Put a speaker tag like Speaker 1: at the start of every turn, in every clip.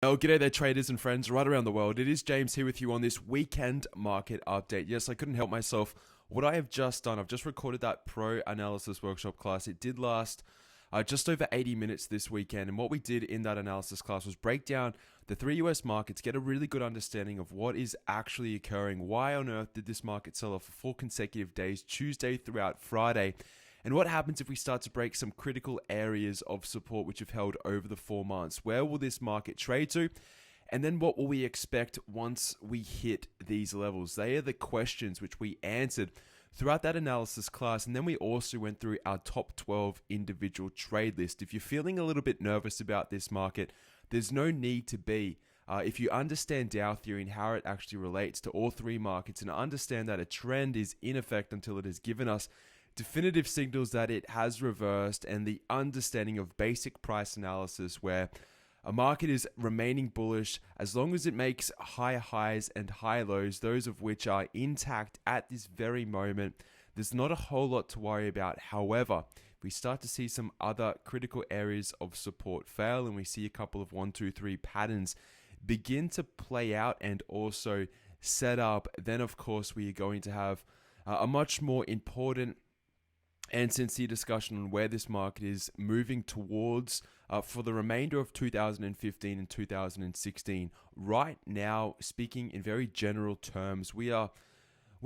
Speaker 1: Oh, g'day there, traders and friends right around the world. It is James here with you on this weekend market update. Yes, I couldn't help myself. What I have just done, I've just recorded that pro analysis workshop class. It did last just over 80 minutes this weekend. And what we did in that analysis class was break down the three US markets, get a really good understanding of what is actually occurring. Why on earth did this market sell off for 4 consecutive days, Tuesday throughout Friday? And what happens if we start to break some critical areas of support which have held over the 4 months? Where will this market trade to? And then what will we expect once we hit these levels? They are the questions which we answered throughout that analysis class. And then we also went through our top 12 individual trade list. If you're feeling a little bit nervous about this market, there's no need to be. If you understand Dow theory and how it actually relates to all three markets and understand that a trend is in effect until it has given us definitive signals that it has reversed, and the understanding of basic price analysis where a market is remaining bullish as long as it makes high highs and high lows, those of which are intact at this very moment. There's not a whole lot to worry about. However, if we start to see some other critical areas of support fail and we see a couple of 1, 2, 3 patterns begin to play out and also set up, then of course we are going to have a much more important and sincere discussion on where this market is moving towards for the remainder of 2015 and 2016. Right now, speaking in very general terms, we're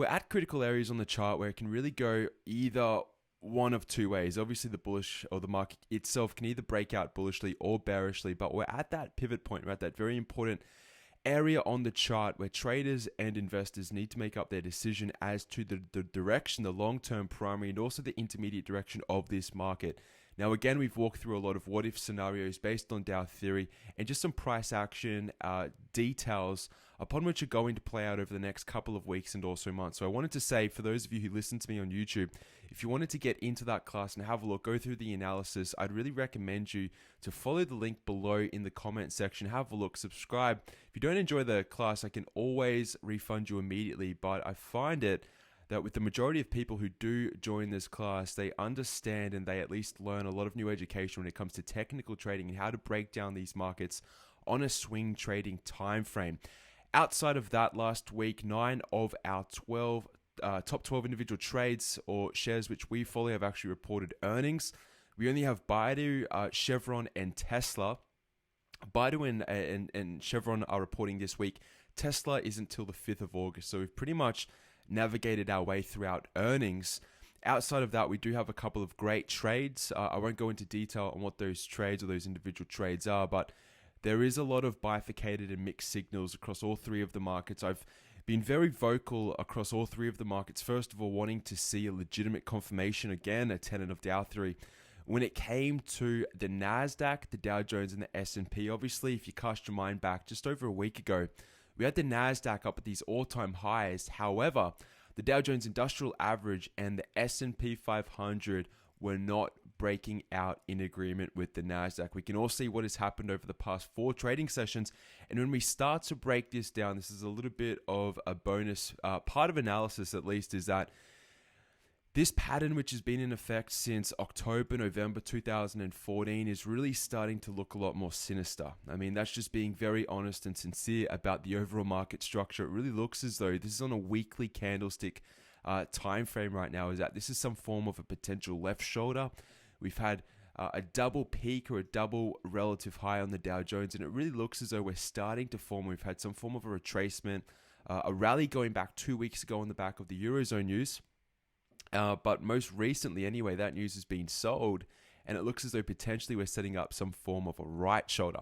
Speaker 1: at critical areas on the chart where it can really go either one of two ways. Obviously, the bullish or the market itself can either break out bullishly or bearishly, but we're at that pivot point. We're at that very important area on the chart where traders and investors need to make up their decision as to the direction, the long-term primary, and also the intermediate direction of this market. Now, again, we've walked through a lot of what-if scenarios based on Dow theory and just some price action details upon which are going to play out over the next couple of weeks and also months. So I wanted to say, for those of you who listen to me on YouTube, if you wanted to get into that class and have a look, go through the analysis, I'd really recommend you to follow the link below in the comment section, have a look, subscribe. If you don't enjoy the class, I can always refund you immediately, but I find it that with the majority of people who do join this class, they understand and they at least learn a lot of new education when it comes to technical trading and how to break down these markets on a swing trading time frame. Outside of that, last week, 9 of our top 12 individual trades or shares which we follow have actually reported earnings. We only have Baidu, Chevron, and Tesla. Baidu and Chevron are reporting this week. Tesla isn't till the 5th of August, so we've pretty much navigated our way throughout earnings. Outside of that, we do have a couple of great trades. I won't go into detail on what those trades or those individual trades are, but there is a lot of bifurcated and mixed signals across all three of the markets. I've been very vocal across all three of the markets. First of all, wanting to see a legitimate confirmation, again, a tenet of Dow theory. When it came to the NASDAQ, the Dow Jones, and the S&P, obviously, if you cast your mind back just over a week ago, we had the NASDAQ up at these all-time highs. However, the Dow Jones Industrial Average and the S&P 500 were not breaking out in agreement with the NASDAQ. We can all see what has happened over the past 4 trading sessions. And when we start to break this down, this is a little bit of a bonus part of analysis, at least, is that this pattern, which has been in effect since October, November 2014, is really starting to look a lot more sinister. I mean, that's just being very honest and sincere about the overall market structure. It really looks as though this is on a weekly candlestick time frame right now, is that this is some form of a potential left shoulder. We've had a double peak or a double relative high on the Dow Jones, and it really looks as though we're starting to form. We've had some form of a retracement, a rally going back 2 weeks ago on the back of the Eurozone news. But most recently, anyway, that news has been sold, and it looks as though potentially we're setting up some form of a right shoulder.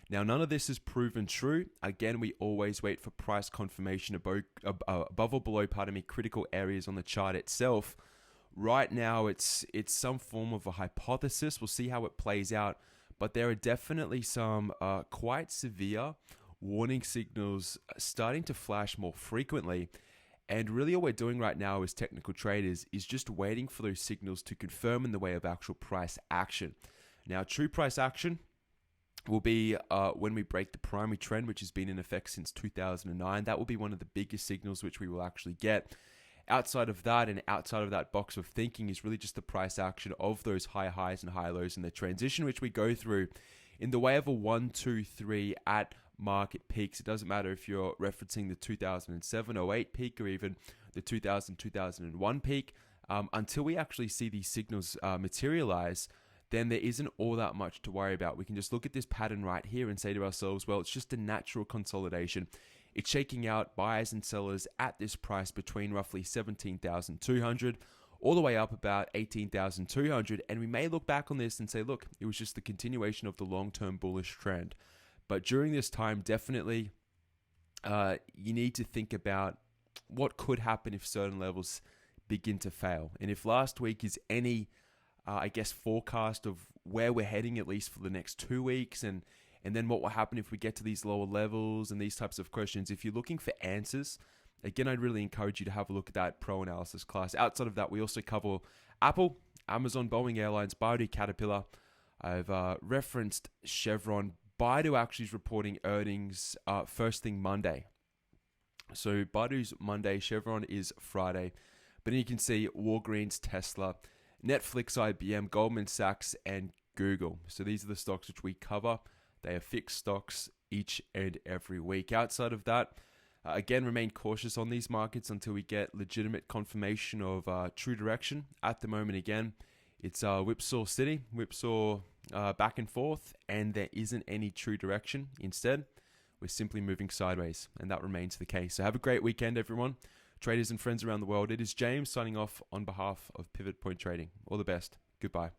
Speaker 1: Now, none of this is proven true. Again, we always wait for price confirmation above or below, critical areas on the chart itself. Right now, it's some form of a hypothesis. We'll see how it plays out, but there are definitely some quite severe warning signals starting to flash more frequently. And really all we're doing right now as technical traders is just waiting for those signals to confirm in the way of actual price action. Now, true price action will be when we break the primary trend, which has been in effect since 2009. That will be one of the biggest signals which we will actually get. Outside of that and outside of that box of thinking is really just the price action of those high highs and high lows and the transition which we go through in the way of a 1, 2, 3 at market peaks. It doesn't matter if you're referencing the 2007-08 peak or even the 2000-2001 peak. Until we actually see these signals materialize, then there isn't all that much to worry about. We can just look at this pattern right here and say to ourselves, well, it's just a natural consolidation. It's shaking out buyers and sellers at this price between roughly 17,200 all the way up about 18,200. And we may look back on this and say, look, it was just the continuation of the long-term bullish trend. But during this time, definitely you need to think about what could happen if certain levels begin to fail. And if last week is any forecast of where we're heading, at least for the next 2 weeks, and then what will happen if we get to these lower levels and these types of questions. If you're looking for answers, again, I'd really encourage you to have a look at that pro analysis class. Outside of that, we also cover Apple, Amazon, Boeing Airlines, Baidu, Caterpillar. I've referenced Chevron. Baidu actually is reporting earnings first thing Monday. So Baidu's Monday, Chevron is Friday. But then you can see Walgreens, Tesla, Netflix, IBM, Goldman Sachs, and Google. So these are the stocks which we cover. They are fixed stocks each and every week. Outside of that, again, remain cautious on these markets until we get legitimate confirmation of true direction. At the moment, again, it's whipsaw city, whipsaw back and forth, and there isn't any true direction. Instead, we're simply moving sideways, and that remains the case. So have a great weekend, everyone. Traders and friends around the world. It is James signing off on behalf of Pivot Point Trading. All the best. Goodbye.